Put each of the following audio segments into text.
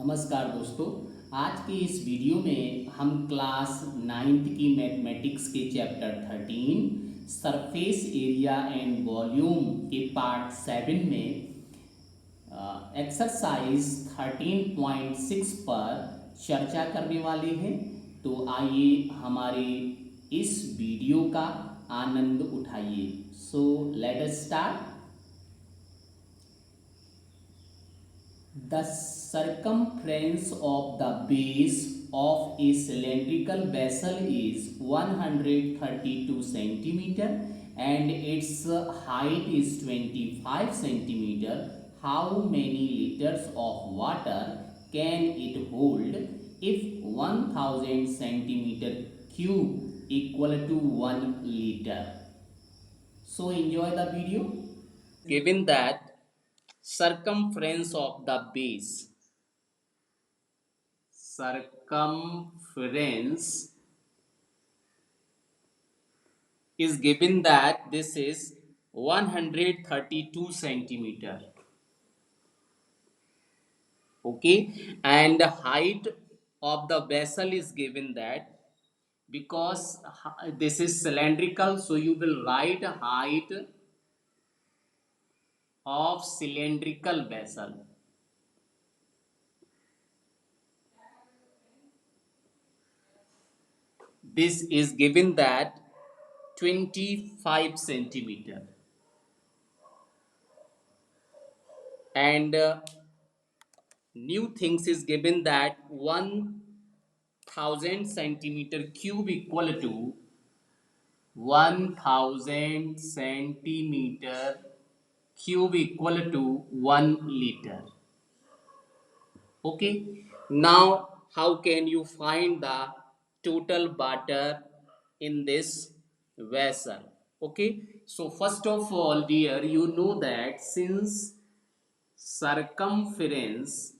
नमस्कार दोस्तों। आज की इस वीडियो में हम क्लास 9th की मैथमेटिक्स के chapter 13 surface area and volume के पार्ट 7 में एक्सरसाइज 13.6 पर चर्चा करने वाले हैं। तो आइए हमारे इस वीडियो का आनंद उठाइए। So let us start. The circumference of the base of a cylindrical vessel is 132 centimeter and its height is 25 centimeter. How many liters of water can it hold if 1000 centimeter cube equal to 1 liter? So enjoy the video. Given that circumference of the base, circumference is given that this is 132 centimeter, okay, and the height of the vessel is given that, because this is cylindrical, so you will write height of cylindrical vessel. This is given that 25 centimeter, and new things is given that 1000 centimeter cube equal to 1000 centimeter cube equal to 1 liter. Okay, now how can you find the total water in this vessel? Okay, so first of all, dear, you know that since circumference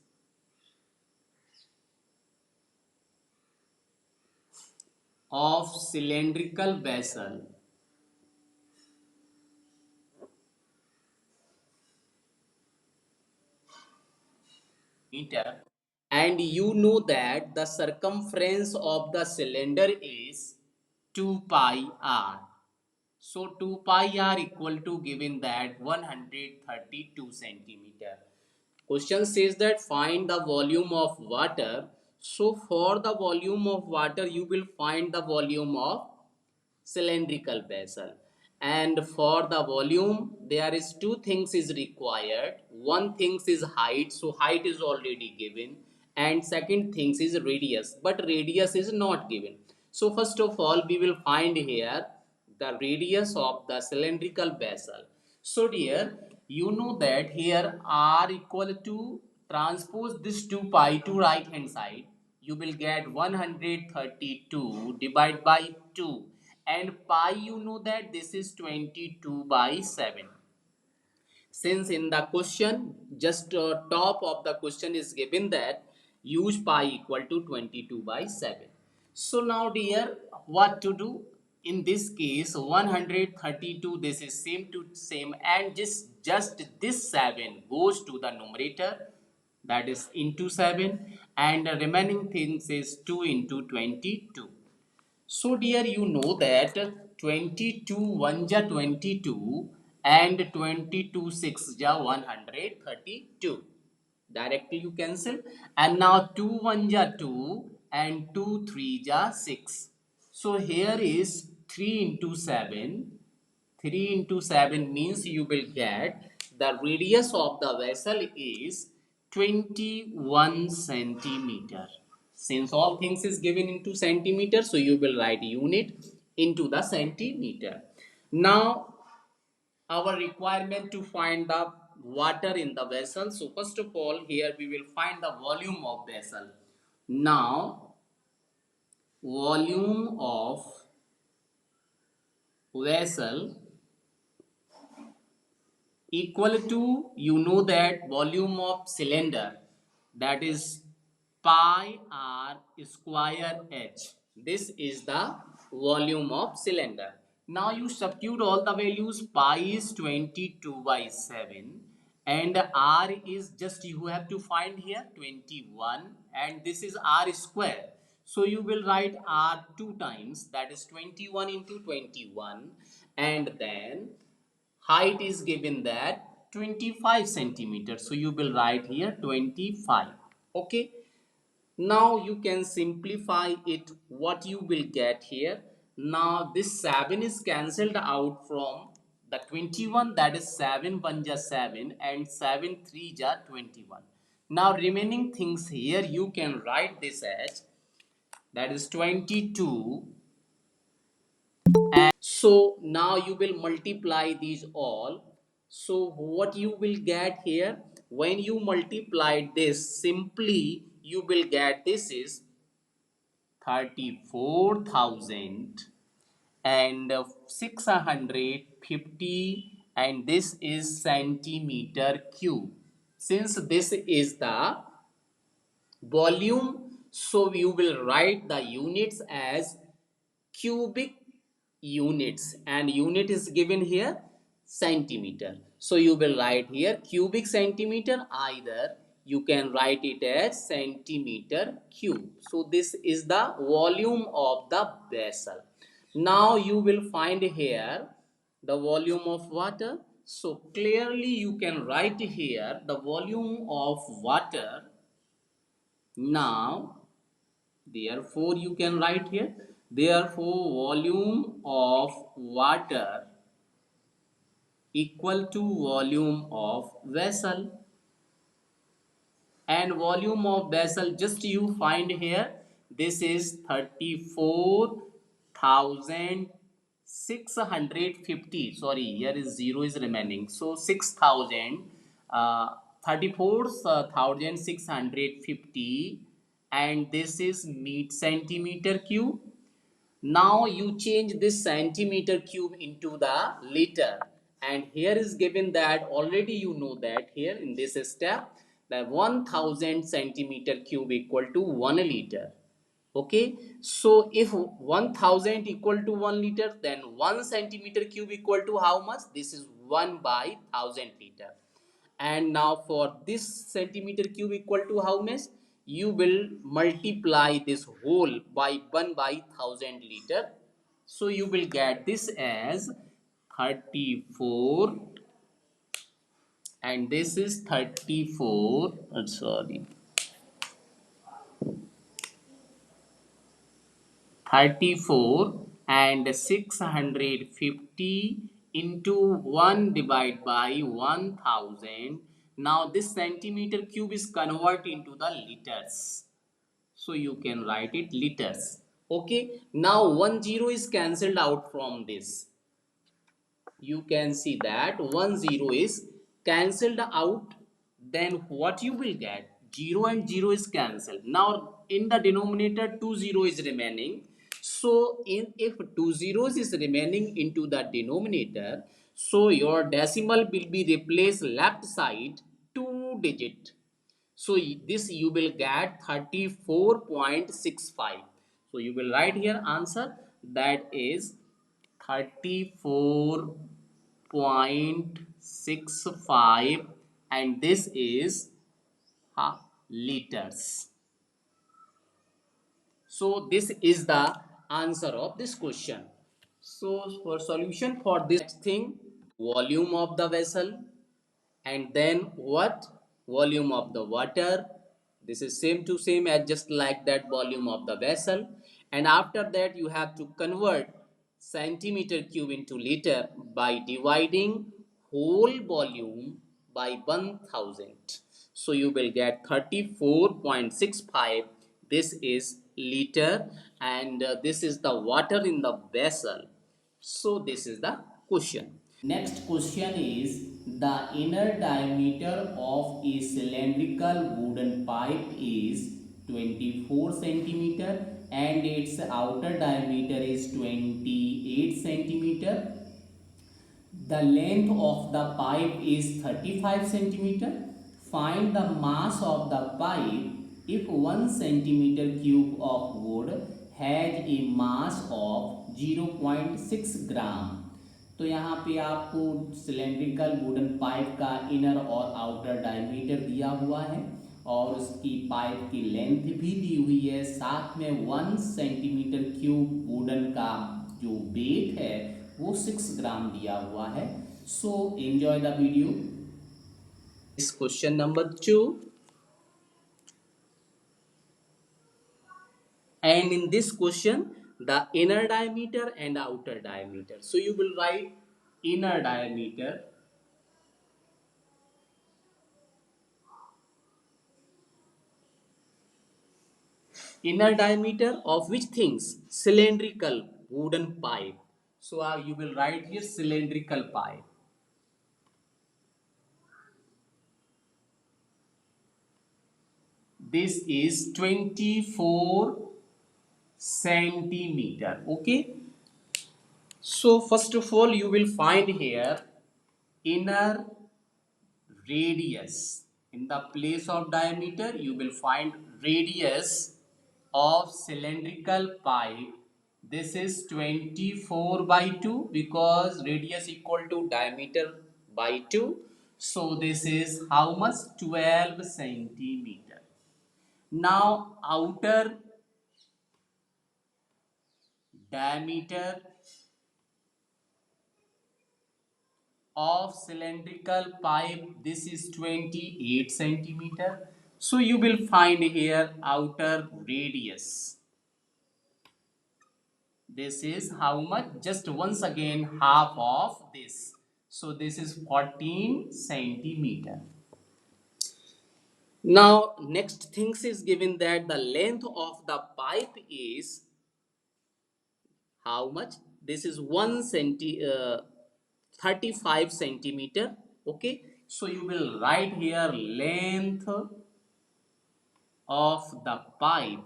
of cylindrical vessel meter, and you know that the circumference of the cylinder is 2 pi r. So 2 pi r equal to, given that, 132 centimeter. Question says that find the volume of water. So for the volume of water, you will find the volume of cylindrical vessel, and for the volume there is two things is required. One things is height, so height is already given, and second things is radius, but radius is not given. So first of all, we will find here the radius of the cylindrical vessel. So dear, you know that here r equal to, transpose this 2 pi to right hand side, you will get 132 divided by 2, and pi, you know that this is 22 by 7. Since in the question just top of the question is given that use pi equal to 22 by 7. So now dear, what to do? In this case 132, this is same to same, and just this 7 goes to the numerator, that is into 7, and the remaining things is 2 into 22. So dear, you know that 22 1 ja 22 and 22 6 ja 132. Directly you cancel, and now 2 1 ja 2 and 2 3 ja 6. So here is 3 into 7. 3 into 7 means you will get the radius of the vessel is 21 centimeter. Since all things is given into centimeter, so you will write unit into the centimeter. Now our requirement to find the water in the vessel. So first of all, here we will find the volume of vessel. Now volume of vessel equal to, you know that volume of cylinder, that is pi r square h. This is the volume of cylinder. Now you substitute all the values. Pi is 22 by 7 and r is just you have to find here 21, and this is r square. So you will write r two times, that is 21 into 21, and then height is given that 25 centimeters. So you will write here 25. Okay, now you can simplify it. What you will get here, now this 7 is cancelled out from the 21, that is 7 1 ja 7 and 7 3 ja 21. Now remaining things here you can write this as, that is 22, and so now you will multiply these all. So what you will get here, when you multiply this, simply you will get this is 34,000 and 650, and this is centimeter cube. Since this is the volume, so you will write the units as cubic units, and unit is given here centimeter. So you will write here cubic centimeter, either you can write it as centimeter cube. So this is the volume of the vessel. Now you will find here the volume of water. So clearly you can write here the volume of water. Now therefore you can write here, therefore volume of water equal to volume of vessel, and volume of vessel just you find here, this is 34,650. Sorry, here is 0 is remaining, so 6,000, 34,650, and this is centimeter cube. Now you change this centimeter cube into the liter, and here is given that already you know that here in this step that 1000 centimeter cube equal to 1 liter. Okay, so if 1000 equal to 1 liter, then 1 centimeter cube equal to how much? This is 1 by 1000 liter. And now for this centimeter cube equal to how much, you will multiply this whole by 1 by 1000 liter. So you will get this as 34, and this is 34, sorry, 34 and 650 into 1 divided by 1000. Now this centimeter cube is converted into the liters. So you can write it liters. Okay. Now 10 is cancelled out from this. You can see that 10 is cancelled out. Then what you will get, 0 and 0 is cancelled. Now in the denominator 20 is remaining. So if 20 is remaining into the denominator, so your decimal will be replaced left side 2 digit. So this you will get 34.65. So you will write here answer, that is 34.65, and this is liters. So this is the answer of this question. So for solution for this thing, volume of the vessel, and then what, volume of the water, this is same to same as just like that volume of the vessel. And after that you have to convert centimeter cube into liter by dividing whole volume by 1000. So you will get 34.65, this is liter, and this is the water in the vessel. So this is the question. Next question is, the inner diameter of a cylindrical wooden pipe is 24 centimeter and its outer diameter is 28 centimeter. The length of the pipe is 35 centimeter. Find the mass of the pipe if 1 centimeter cube of wood has a mass of 0.6 gram. तो यहाँ पे आपको cylindrical wooden pipe का inner और outer diameter दिया हुआ है और उसकी पाइप की लेंथ भी दी हुई है, साथ में 1 सेंटीमीटर क्यूब वुडन का जो वेट है वो 6 ग्राम दिया हुआ है. So enjoy the video. इस question number 2. And in this question, the inner diameter and outer diameter. So you will write inner diameter. Inner diameter of which things? Cylindrical wooden pipe. So you will write here cylindrical pipe. This is 24 centimeter. Okay. So first of all, you will find here inner radius. In the place of diameter, you will find radius of cylindrical pipe. This is 24 by 2 because radius equal to diameter by 2. So this is how much? 12 centimeter. Now outer diameter of cylindrical pipe, this is 28 centimeter. So you will find here outer radius. This is how much? Just once again half of this. So this is 14 centimeter. Now next things is given that the length of the pipe is how much? This is 35 centimeter. Okay, so you will write here length of the pipe.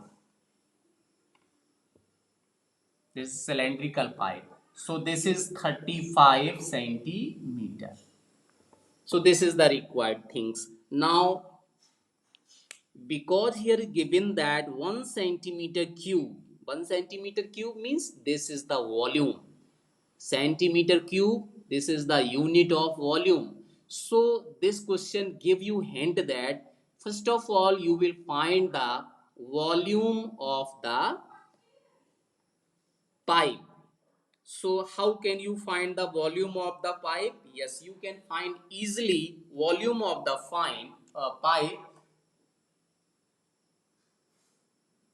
This is cylindrical pipe. So this is 35 centimeter. So this is the required things. Now because here given that 1 centimeter cube, 1 centimeter cube means this is the volume. Centimeter cube, this is the unit of volume. So this question give you hint that first of all you will find the volume of the pipe. So how can you find the volume of the pipe? Yes, you can find easily volume of the pipe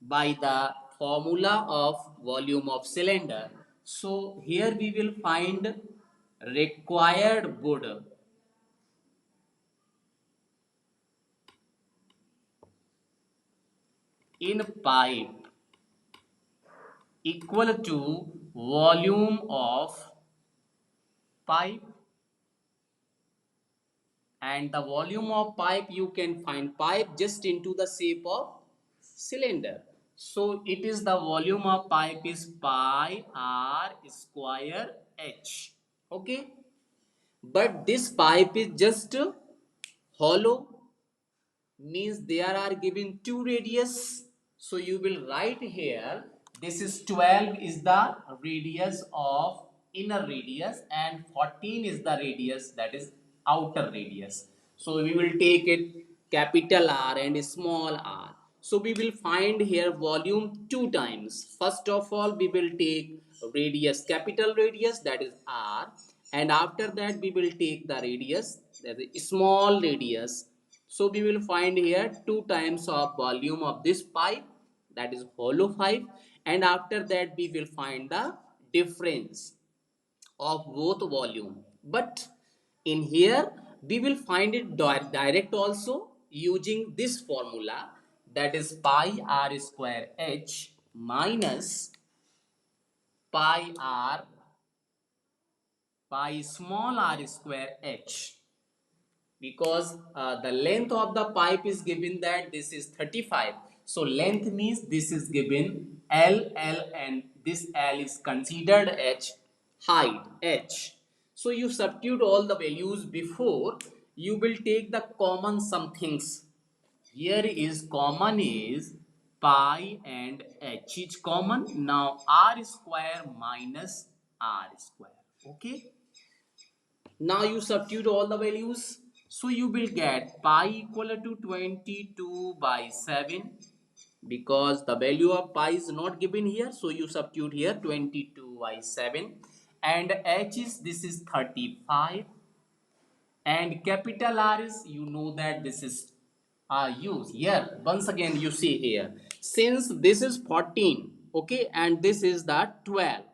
by the formula of volume of cylinder. So here we will find required wood in pipe equal to volume of pipe, and the volume of pipe you can find pipe just into the shape of cylinder. So it is the volume of pipe is pi r square h. Okay, but this pipe is just hollow, means there are given two radius. So you will write here this is 12 is the radius of inner radius and 14 is the radius, that is outer radius. So we will take it capital R and small r. So we will find here volume two times. First of all we will take radius, capital radius, that is r, and after that we will take the radius, that is small radius. So we will find here two times of volume of this pipe, that is hollow pipe, and after that we will find the difference of both volume. But in here we will find it direct also using this formula, that is pi r square h minus pi r pi small r square h, because the length of the pipe is given that this is 35. So length means this is given L and this L is considered H, height H. So you substitute all the values before, you will take the common some things. Here is common is pi and H is common. Now R square minus R square. Okay. Now you substitute all the values, so you will get pi equal to 22 by 7, because the value of pi is not given here, so you substitute here 22 by 7, and h is, this is 35, and capital R is, you know that this is used here. Once again you see here, since this is 14, okay, and this is the 12,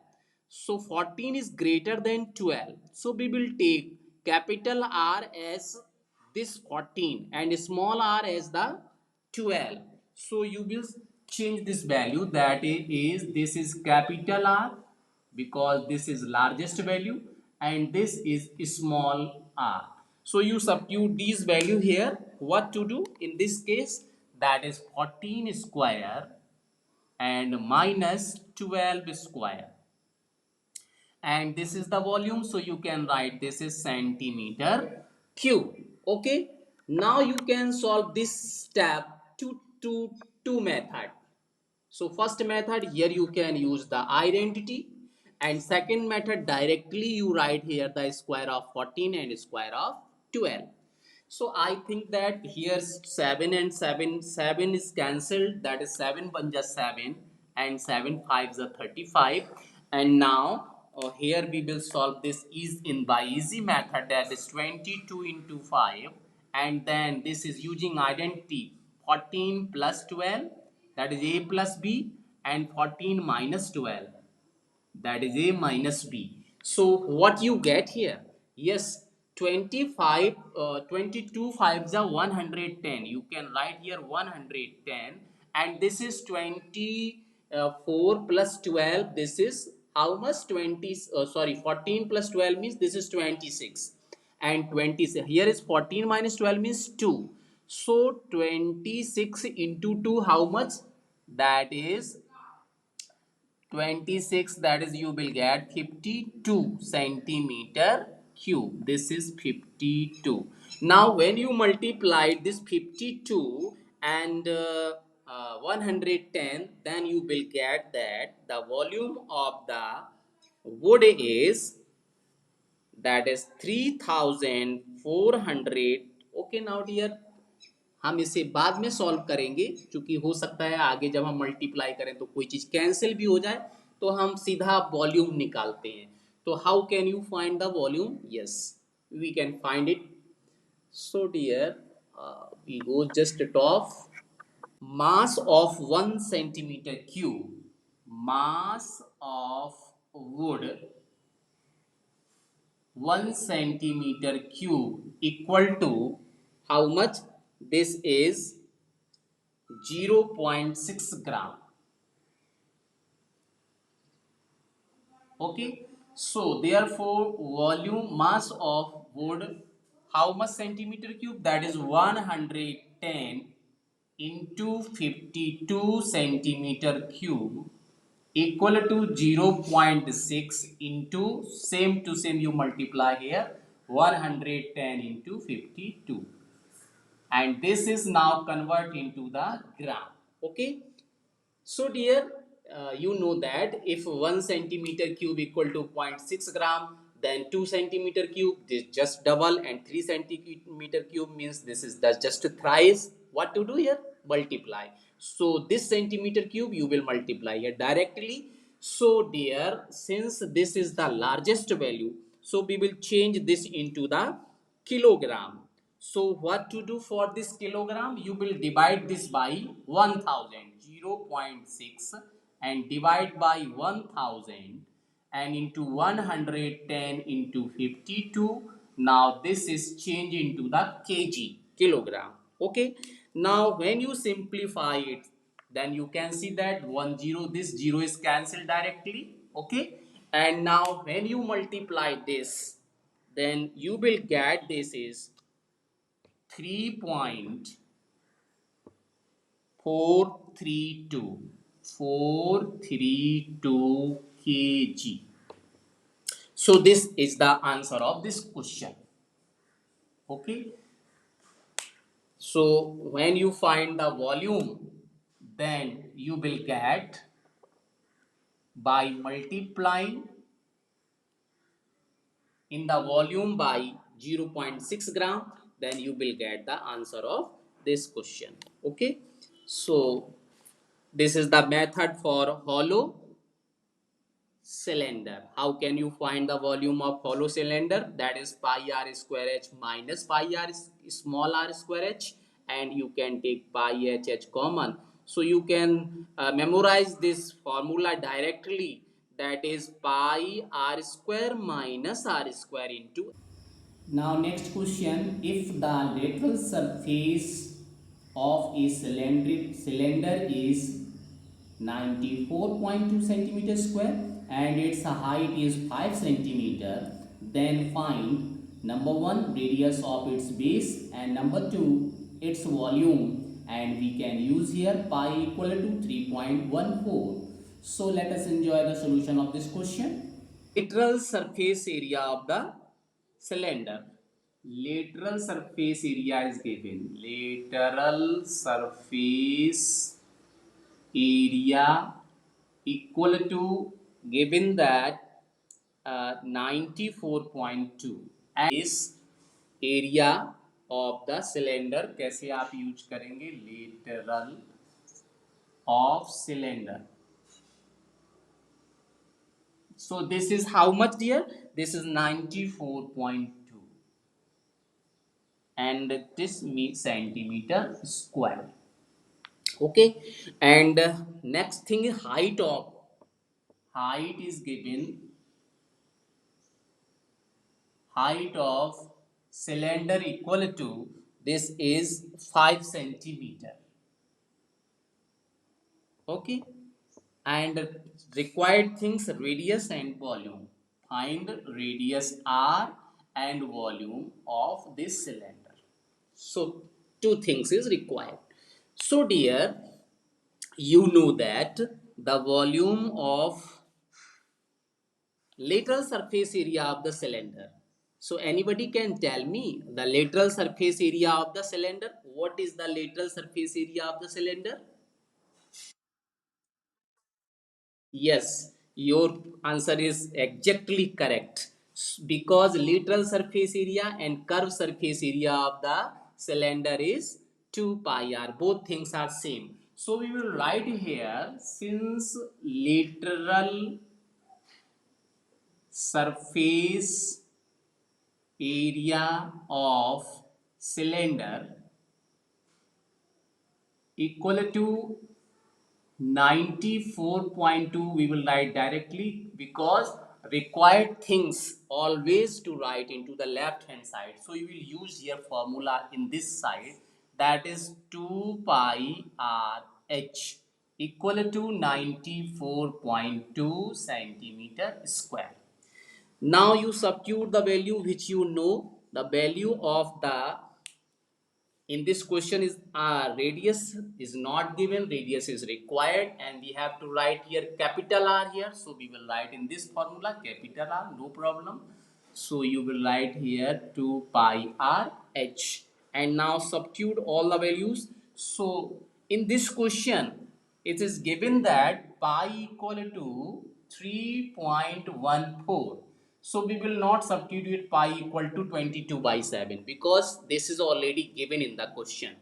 so 14 is greater than 12, so we will take capital R as this 14 and small r as the 12. So you will change this value, that is, this is capital R because this is largest value and this is small r. So you substitute these value here. What to do in this case? That is 14 square and minus 12 square, and this is the volume, so you can write this is centimeter cube. Okay, now you can solve this step to two method. So first method, here you can use the identity, and second method, directly you write here the square of 14 and square of 12. So I think that here 7 and 7, 7 is cancelled, that is 7 1 just 7 and 7 5 is 35. And now here we will solve this is in by easy method, that is 22 into 5, and then this is using identity, 14 plus 12, that is a plus b, and 14 minus 12, that is a minus b. So what you get here? Yes, 25, 22 5s are 110. You can write here 110, and this is 24 plus 12. This is how much? 20. Sorry, 14 plus 12 means this is 26, and 26 here is 14 minus 12 means 2. So 26 into 2, how much? That is 26, that is you will get 52 centimeter cube. This is 52. Now when you multiply this 52 and 110, then you will get that the volume of the wood is, that is 3400. okay, now dear, हम इसे बाद में solve करेंगे, क्योंकि हो सकता है आगे जब हम मल्टीप्लाई करें तो कोई चीज कैंसिल भी हो जाए, तो हम सीधा वॉल्यूम निकालते हैं. तो how can you find the volume? Yes, we can find it. So dear, we go just top. Mass of 1 centimeter cube, mass of wood 1 centimeter cube equal to how much? This is 0.6 gram. Okay, so therefore volume mass of wood, how much centimeter cube? That is 110 into 52 centimeter cube equal to 0.6 into, same to same you multiply here, 110 into 52, and this is now convert into the gram. Okay, so dear, you know that if 1 centimeter cube equal to 0.6 gram, then 2 centimeter cube is just double, and 3 centimeter cube means this is just thrice. What to do here? Multiply. So this centimeter cube you will multiply here directly. So dear, since this is the largest value, so we will change this into the kilogram. So what to do for this kilogram? You will divide this by 1000, 0.6, and divide by 1000 and into 110 into 52. Now this is changed into the kg, kilogram. Okay. Now when you simplify it, then you can see that 10, this 0 is cancelled directly. Okay. And now when you multiply this, then you will get this is 3.432 kg. So this is the answer of this question. Okay. So when you find the volume, then you will get by multiplying in the volume by 0.6 gram, then you will get the answer of this question. Okay, so this is the method for hollow cylinder. How can you find the volume of hollow cylinder? That is pi r square h minus pi r small r square h, and you can take pi h h common. So you can memorize this formula directly. That is pi r square minus r square into. Now next question, if the lateral surface of a cylinder is 94.2 centimeter square and its height is 5 centimeter, then find number 1 radius of its base and number 2 its volume, and we can use here pi equal to 3.14. So let us enjoy the solution of this question. Lateral surface area of the cylinder. Lateral surface area is given. Lateral surface area equal to, given that 94.2, and is area of the cylinder. कैसे आप use करेंगे? Lateral of cylinder. So this is how much, dear? This is 94.2 and this means centimeter square. Okay, and next thing is height is given. Height of cylinder equal to, this is 5 centimeter. Okay, and required things radius and volume. Find radius r and volume of this cylinder. So two things is required. So dear, you know that the volume of lateral surface area of the cylinder. So anybody can tell me the lateral surface area of the cylinder? What is the lateral surface area of the cylinder? Yes, your answer is exactly correct. Because lateral surface area and curved surface area of the cylinder is 2 pi r. Both things are same. So we will write here, since lateral surface area of cylinder equal to 94.2, we will write directly, because required things always to write into the left hand side. So you will use here formula in this side, that is 2 pi r h equal to 94.2 centimeter square. Now you substitute the value which you know. The value of the, in this question is radius is not given, radius is required, and we have to write here capital R here. So we will write in this formula capital R, no problem. So you will write here 2 pi r h, and now substitute all the values. So in this question it is given that pi equal to 3.14. So we will not substitute pi equal to 22 by 7, because this is already given in the question.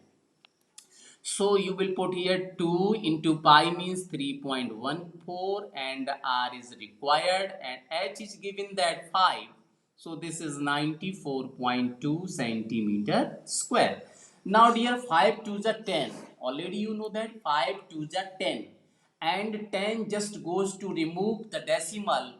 So you will put here 2 into pi means 3.14, and r is required, and h is given that 5. So this is 94.2 centimeter square. Now dear, 5 to the 10. Already you know that 5 to the 10, and 10 just goes to remove the decimal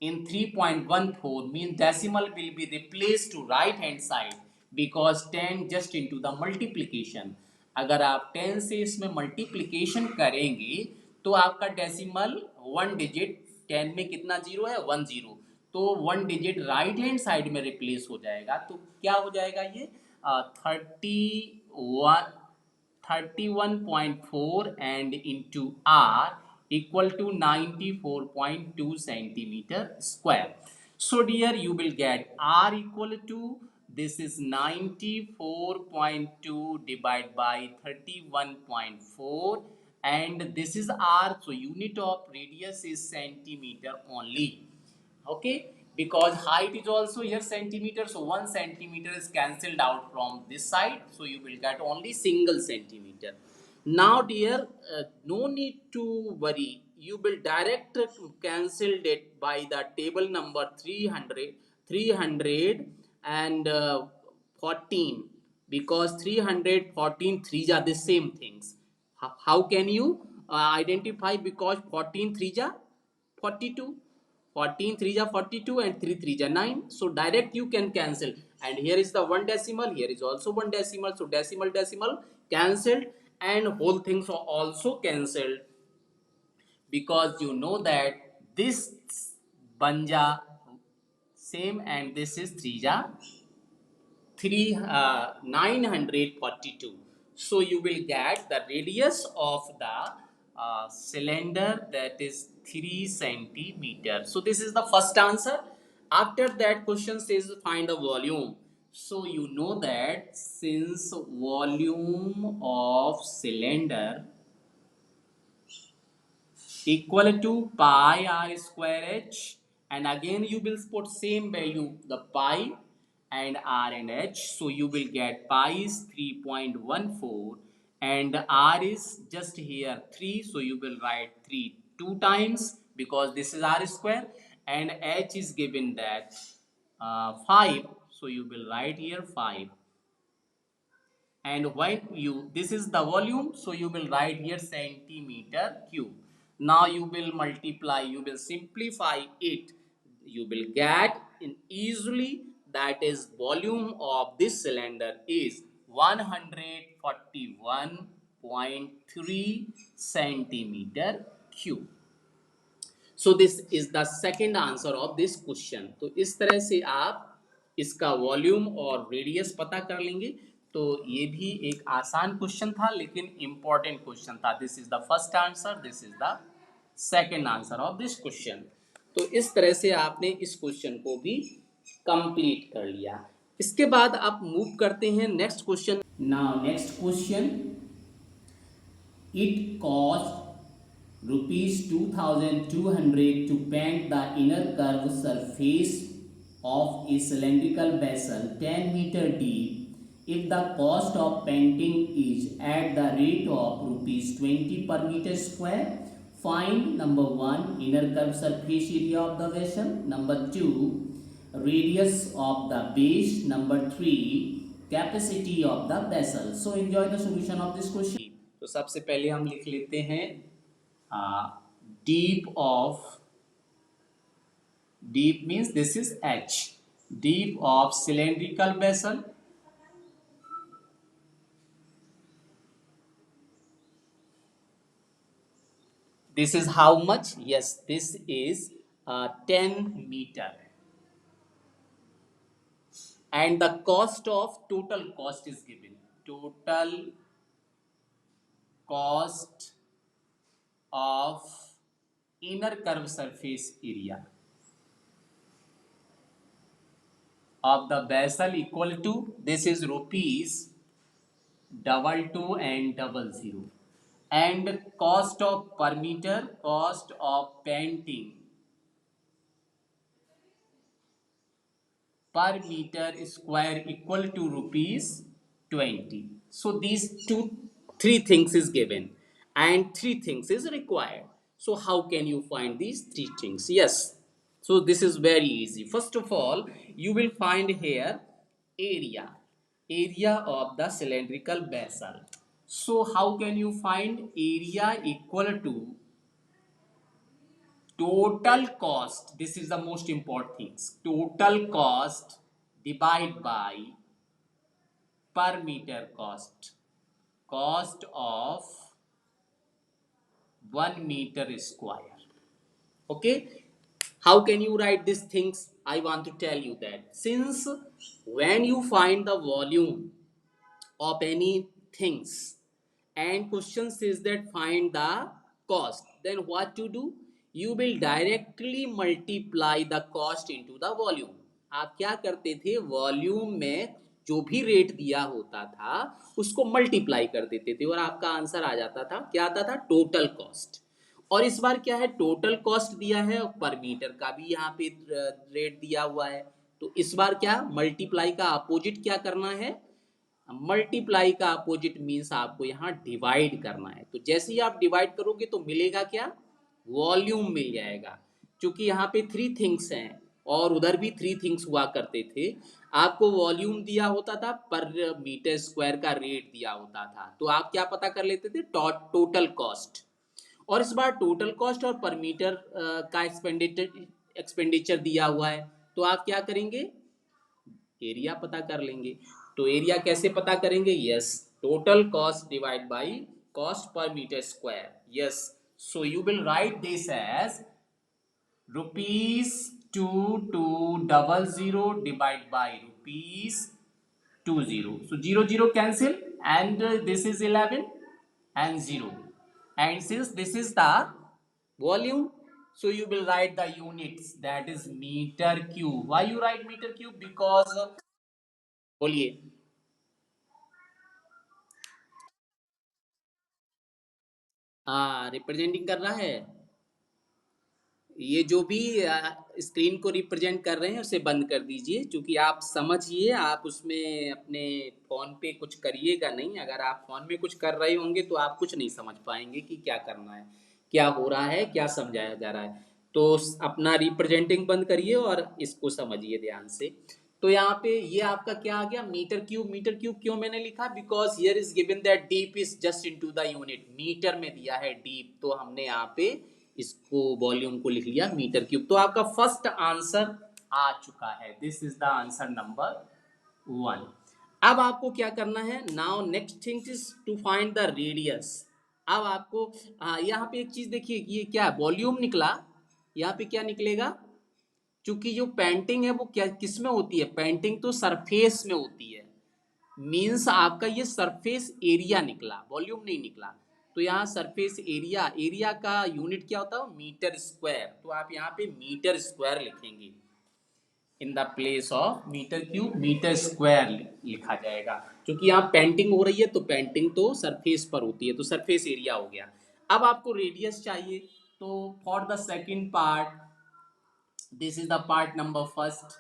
in 3.14, means decimal will be replaced to right hand side, because 10 just into the multiplication. अगर आप 10 से इसमें multiplication करेंगे तो आपका decimal 1 digit, 10 में कितना zero है? 1 जीरो, तो 1 डिजिट राइट हैंड साइड में रिप्लेस हो जाएगा. तो क्या हो जाएगा ये? 31.4 and into r equal to 94.2 centimeter square. So dear, you will get r equal to, this is 94.2 divided by 31.4, and this is r. So unit of radius is centimeter only. Okay, because height is also here centimeter, so 1 centimeter is cancelled out from this side, so you will get only single centimeter. Now dear, no need to worry, you will direct cancel it by the table number 314, because 314 threes are the same things. How can you identify? Because 14 threes are 42, 14 3 are 42, and 3 3 are 9, so direct you can cancel. And here is the one decimal, here is also one decimal, so decimal decimal cancelled, and whole things are also cancelled, because you know that this banja same, and this is 3 ja 942. So you will get the radius of the cylinder, that is 3 centimeter. So this is the first answer. After that, question says find the volume. So you know that since volume of cylinder equal to pi r square h, and again you will put same value, the pi and r and h, so you will get pi is 3.14 and r is just here 3, so you will write 3 two times because this is r square, and h is given that 5, so you will write here 5. And when you, this is the volume, so you will write here centimeter cube. Now you will multiply, you will simplify it, you will get in easily, that is volume of this cylinder is 141.3 centimeter cube. So this is the second answer of this question. तो इस तरह से आप इसका volume और radius पता कर लेंगे. तो ये भी एक आसान क्वेश्चन था लेकिन इंपॉर्टेंट क्वेश्चन था. This is the first answer, this is the second answer of this question. तो इस तरह से आपने इस क्वेश्चन को भी कंप्लीट कर लिया. इसके बाद आप मूव करते हैं next question. Now next question, it cost rupees 2200 to paint the inner curved surface of a cylindrical vessel 10 meter deep. If the cost of painting is at the rate of rupees 20 per meter square, find number 1 inner curved surface area of the vessel, number 2 radius of the base, number 3 capacity of the vessel. So enjoy the solution of this question. तो सबसे पहले हम लिख लेते हैं deep means this is h, deep of cylindrical vessel this is how much? Yes, this is 10 meter, and the cost of, total cost is given, total cost of inner curve surface area of the vessel equal to, this is rupees 22 and 00, and cost of per meter, cost of painting per meter square equal to rupees 20. So these three things is given and three things is required. So how can you find these three things? Yes, so this is very easy. First of all, you will find here area of the cylindrical vessel. So how can you find area equal to total cost? This is the most important things. Total cost divided by per meter cost, cost of 1 meter square. Okay, how can you write these things? I want to tell you that since when you find the volume of any things and question says that find the cost, then what to do? You will directly multiply the cost into the volume. आप क्या करते थे, volume में जो भी rate दिया होता था उसको मल्टीप्लाई कर देते थे और आपका आंसर आ जाता था. क्या आता था? Total cost. और इस बार क्या है, टोटल कॉस्ट दिया है और पर मीटर का भी यहाँ पे रेट दिया हुआ है। तो इस बार क्या, मल्टीप्लाई का अपोजिट क्या करना है, मल्टीप्लाई का अपोजिट मीन्स आपको यहाँ डिवाइड करना है। तो जैसे ही आप डिवाइड करोगे तो मिलेगा क्या, वॉल्यूम मिल जाएगा। क्योंकि यहाँ पे थ्री थिंग्स हैं और उधर भी थ्री थिंग्स हुआ करते थे। आपको वॉल्यूम दिया होता था, पर मीटर स्क्वायर का रेट दिया होता था, तो आप क्या पता कर लेते थे, टोटल कॉस्ट। और इस बार टोटल कॉस्ट और पर मीटर का एक्सपेंडिचर दिया हुआ है, तो आप क्या करेंगे, एरिया पता कर लेंगे। तो एरिया कैसे पता करेंगे, yes, total cost divide by cost per metre square. Yes, so you will write this as rupees 2200 divide by rupees 20, so 00 cancel, and this is 11 and 0, and since this is the volume, so you will write the units, that is meter cube. Why you write meter cube, because बोलिए। हाँ, representing कर रहा है। ये जो भी screen को represent कर रहे हैं उसे बंद कर दीजिए, क्योंकि आप समझिए, आप उसमें अपने फ़ोन पे कुछ करिएगा नहीं। अगर आप फ़ोन में कुछ कर रहे होंगे तो आप कुछ नहीं समझ पाएंगे कि क्या करना है, क्या हो रहा है, क्या समझाया जा रहा है। तो अपना रिप्रेजेंटिंग बंद करिए और इसको समझिए ध्यान से। तो यहाँ पे ये आपका क्या आ गया, मीटर क्यूब। मीटर क्यूब क्यों मैंने लिखा, because here is given that deep is just into the unit, metre में दिया है डीप, तो हमने यहाँ पे इसको वॉल्यूम को लिख लिया मीटर क्यूब। तो आपका फर्स्ट आंसर आ चुका है, this is the answer number 1। अब आपको क्या करना है, now next thing is to find the radius. अब आपको यहाँ पे एक चीज देखिए, ये क्या वॉल्यूम निकला, यहाँ पे क्या निकलेगा, क्योंकि जो पेंटिंग है वो क्या किस में होती है, पेंटिंग तो सरफेस में होती है। मीन्स आपका ये सरफेस एरिया निकला, वॉल्यूम नहीं निकला। तो यहाँ सरफेस एरिया, एरिया का यूनिट क्या होता है, मीटर स्क्वायर। तो आप यहाँ पे मीटर स्क्वायर लिखेंगे, in the place of metre cube metre square लिखा जाएगा। क्योंकि यहाँ पेंटिंग हो रही है, तो पेंटिंग तो सरफेस पर होती है, तो सरफेस एरिया हो गया। अब आपको रेडियस चाहिए, तो for the second part, this is the part number first,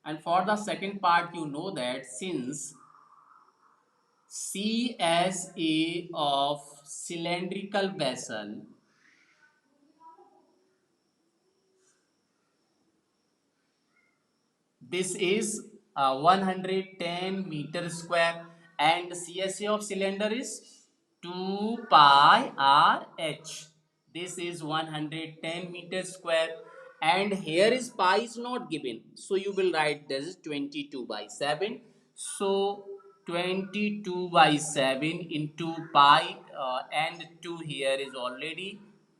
and for the second part you know that since CSA of cylindrical vessel, this is 110 meter square, and CSA of cylinder is 2 pi r h. This is 110 meter square, and here is pi is not given, so you will write this is 22 by 7. So 22 by 7 into pi, and 2 here is already,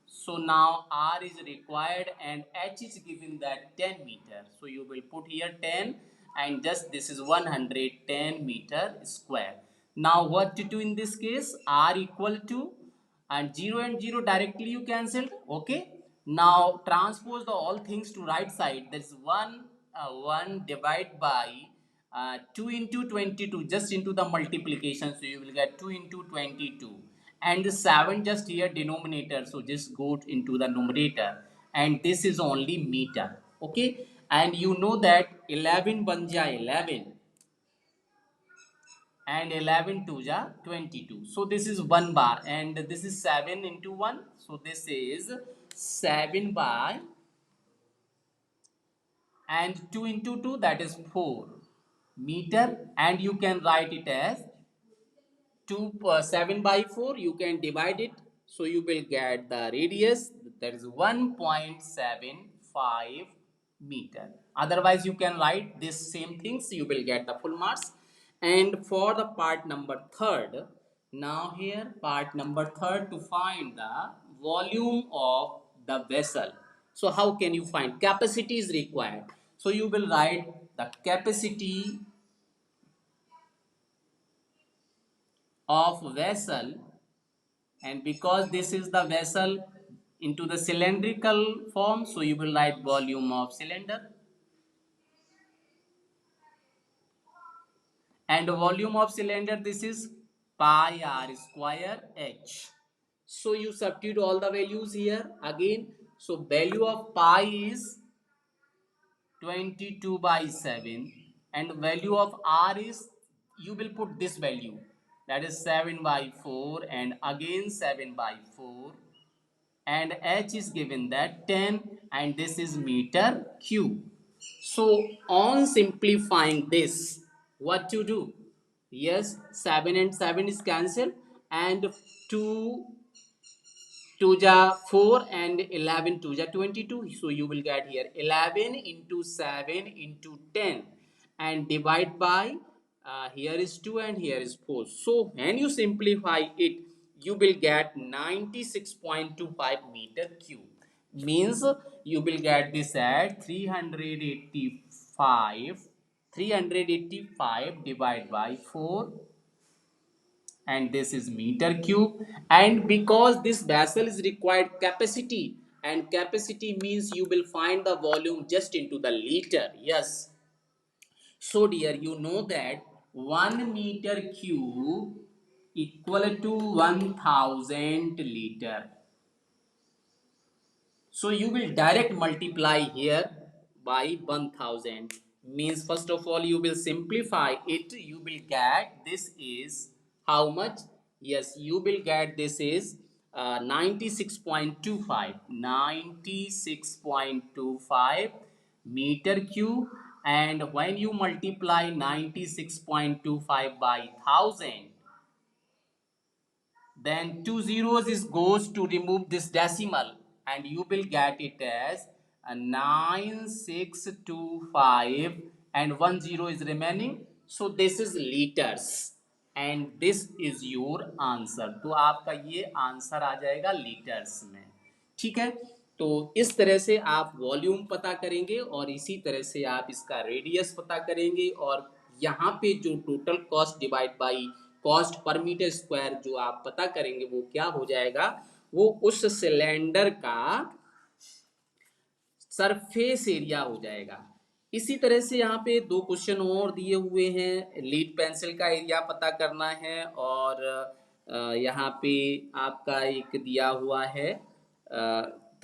so now R is required and H is given that 10 meter. So you will put here 10, and just this is 110 meter square. Now what to do in this case? R equal to, and 0 and 0 directly you cancelled. Okay. Now transpose the all things to right side. That's 1 divide by 2 into 22, just into the multiplication. So you will get 2 into 22, and the 7 just here denominator, so just go into the numerator, and this is only meter. Okay, and you know that 11 1 ja 11, and 11 2 ja 22, so this is 1 bar, and this is 7 into 1, so this is 7 by, and 2 into 2, that is 4 meter, and you can write it as 7 by 4, you can divide it, so you will get the radius, that is 1.75 meter. Otherwise you can write this same things, you will get the full marks. And for the part number third, now here part number third, to find the volume of the vessel. So how can you find, capacity is required, so you will write the capacity of vessel, and because this is the vessel into the cylindrical form, so you will write volume of cylinder, and volume of cylinder, this is pi r square h. So you substitute all the values here again. So value of pi is 22 by 7 and value of r is, you will put this value, that is 7 by 4 and again 7 by 4, and h is given that 10 and this is meter cube. So on simplifying this, what to do? Yes, 7 and 7 is cancelled, and 2 2 ja 4 and 11 2 ja 22. So you will get here 11 into 7 into 10 and divide by, here is 2 and here is 4. So when you simplify it, you will get 96.25 meter cube. Means you will get this at 385 divided by 4, and this is meter cube. And because this vessel is required capacity, and capacity means you will find the volume just into the liter. Yes, so dear, you know that 1 meter cube equal to 1000 liter. So you will direct multiply here by 1000. Means first of all you will simplify it. You will get this is how much? Yes, you will get this is 96.25 meter cube. And when you multiply 96.25 by 1000, then two zeros is goes to remove this decimal, and you will get it as 9625 and one zero is remaining. So this is liters and this is your answer. तो आपका ये answer आ जाएगा litres में। ठीक है, तो इस तरह से आप वॉल्यूम पता करेंगे और इसी तरह से आप इसका रेडियस पता करेंगे, और यहाँ पे जो total cost divide by cost per metre square जो आप पता करेंगे वो क्या हो जाएगा, वो उस सिलेंडर का सरफेस एरिया हो जाएगा। इसी तरह से यहाँ पे दो क्वेश्चन और दिए हुए हैं। लीड पेंसिल का एरिया पता करना है, और यहाँ पे आपका एक दिया हुआ है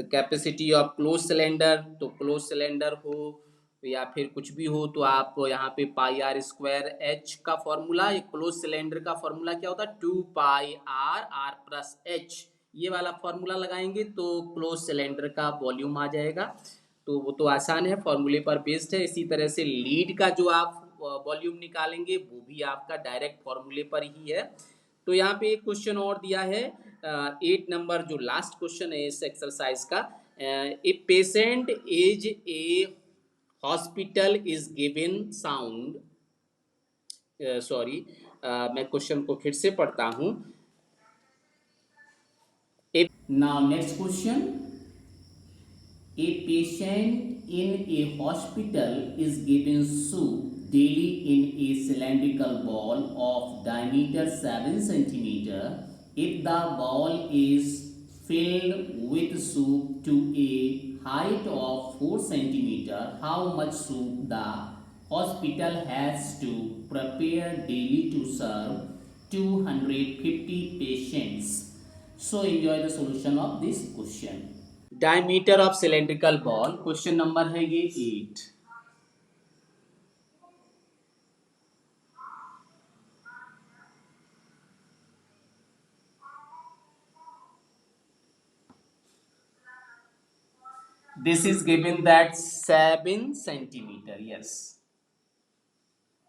the capacity of close cylinder. तो क्लोज सिलेंडर हो या फिर कुछ भी हो तो आप यहाँ पे पाई आर स्क्वायर एच का फॉर्मूला, क्लोज सिलेंडर का फॉर्मूला क्या होता है, 2 पाई आर आर प्लस एच, ये वाला फॉर्मूला लगाएंगे तो क्लोज सिलेंडर का वॉल्यूम आ जाएगा। तो वो तो आसान है, फॉर्मूले पर बेस्ड है। इसी तरह से लीड का जो आप वॉल्यूम निकालेंगे वो भी आपका डायरेक्ट फॉर्मूले पर ही है। तो यहाँ पे एक क्वेश्चन और दिया है 8 नंबर, जो लास्ट क्वेश्चन है इस एक्सरसाइज का। A patient is a hospital is given sound, sorry मैं क्वेश्चन को फिर से पढ़ता हूँ। Now next question, a patient in a hospital is given soup daily in a cylindrical ball of diameter 7 centimeter. If the ball is filled with soup to a height of 4 centimeter, how much soup the hospital has to prepare daily to serve 250 patients? So enjoy the solution of this question. Diameter of cylindrical ball, question number है ये 8। This is given that 7 centimetre. Yes,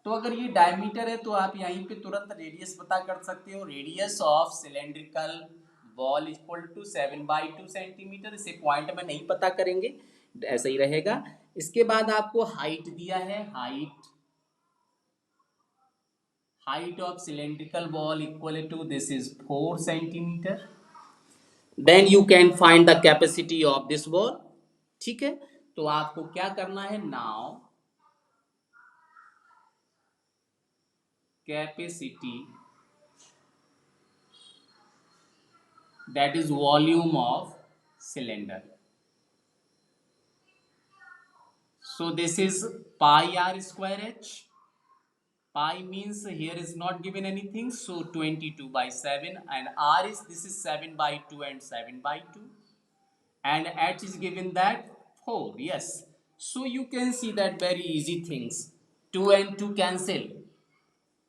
तो अगर ये diameter है तो आप यहीं पे तुरंत रेडियस पता कर सकते हो। Radius of cylindrical ball equal to 7/2 centimetre. इसे पॉइंट में नहीं पता करेंगे, ऐसा ही रहेगा। इसके बाद आपको हाइट दिया है, height of cylindrical ball equal to this is 4 centimetre. Then you can find the capacity of this ball. ठीक है, तो आपको क्या करना है, now capacity, that is volume of cylinder. So this is pi r square h, pi means here is not given anything, so 22 by 7, and r is, this is 7 by 2 and 7 by 2, and h is given that 4. Yes, so you can see that very easy things. 2 and 2 cancel,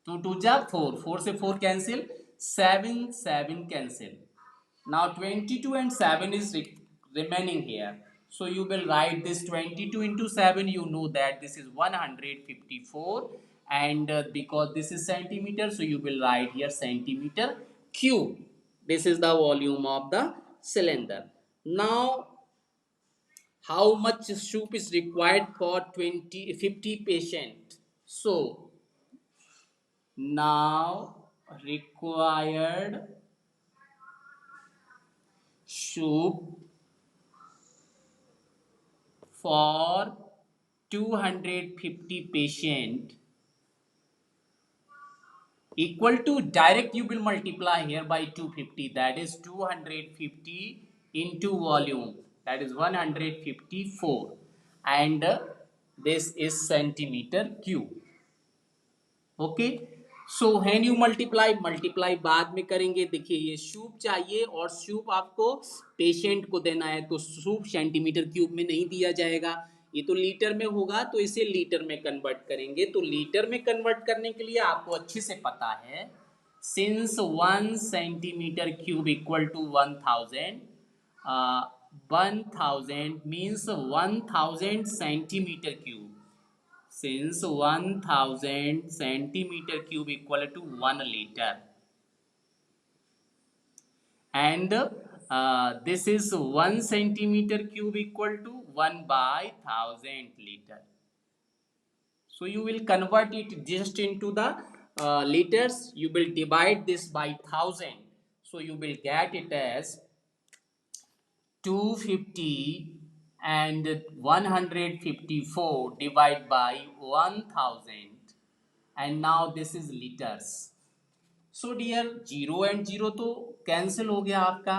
2 2 जा 4, 4 से 4 cancel, 7 7 cancel. Now 22 and 7 is remaining here. So you will write this 22 into 7, you know that this is 154, and because this is centimeter, so you will write here centimeter cube. This is the volume of the cylinder. Now how much soup is required for 50 patient? So now required soup for 250 patient equal to, direct you will multiply here by 250, that is 250 into volume, that is 154, and this is centimeter cube. Okay, so when you multiply बाद में करेंगे. देखिए ये soup चाहिए और soup आपको patient को देना है, तो सूप सेंटीमीटर क्यूब में नहीं दिया जाएगा, ये तो लीटर में होगा, तो इसे लीटर में कन्वर्ट करेंगे. तो लीटर में कन्वर्ट करने के लिए आपको अच्छे से पता है, since 1 centimetre cube equal to 1000, 1000 means 1000 centimetre cube, since 1000 centimeter cube equal to 1 liter, and this is 1 centimeter cube equal to 1 by 1000 liter. So you will convert it just into the liters, you will divide this by 1000, so you will get it as 250 and 154 divided by 1000, and now this is liters. So dear, 0 and 0 तो cancel हो गया आपका,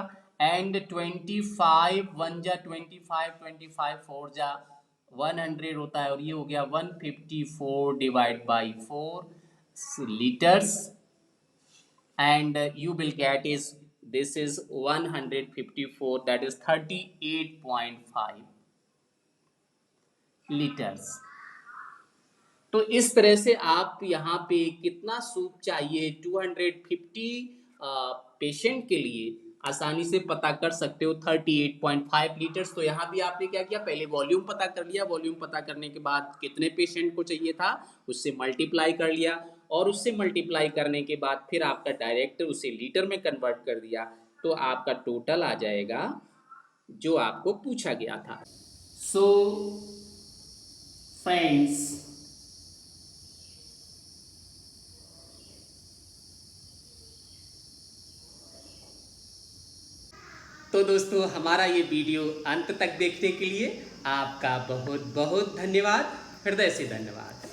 and 25 1 जा 25, 25 4 जा 100 होता है, और ये हो गया 154 divide by 4 liters, and you will get is, this is 154, that is 38.5 liters. तो इस तरह से आप यहाँ पे कितना सूप चाहिए 250 पेशेंट के लिए आसानी से पता कर सकते हो, 38.5 लीटर्स. तो यहाँ भी आपने क्या किया, पहले वॉल्यूम पता कर लिया, वॉल्यूम पता करने के बाद कितने पेशेंट को चाहिए था उससे मल्टीप्लाई कर लिया, और उससे मल्टीप्लाई करने के बाद फिर आपका डायरेक्ट उसे लीटर में कन्वर्ट कर दिया, तो आपका टोटल आ जाएगा जो आपको पूछा गया था. सो फ्रेंड्स, तो दोस्तों हमारा ये वीडियो अंत तक देखने के लिए आपका बहुत बहुत धन्यवाद, हृदय से धन्यवाद.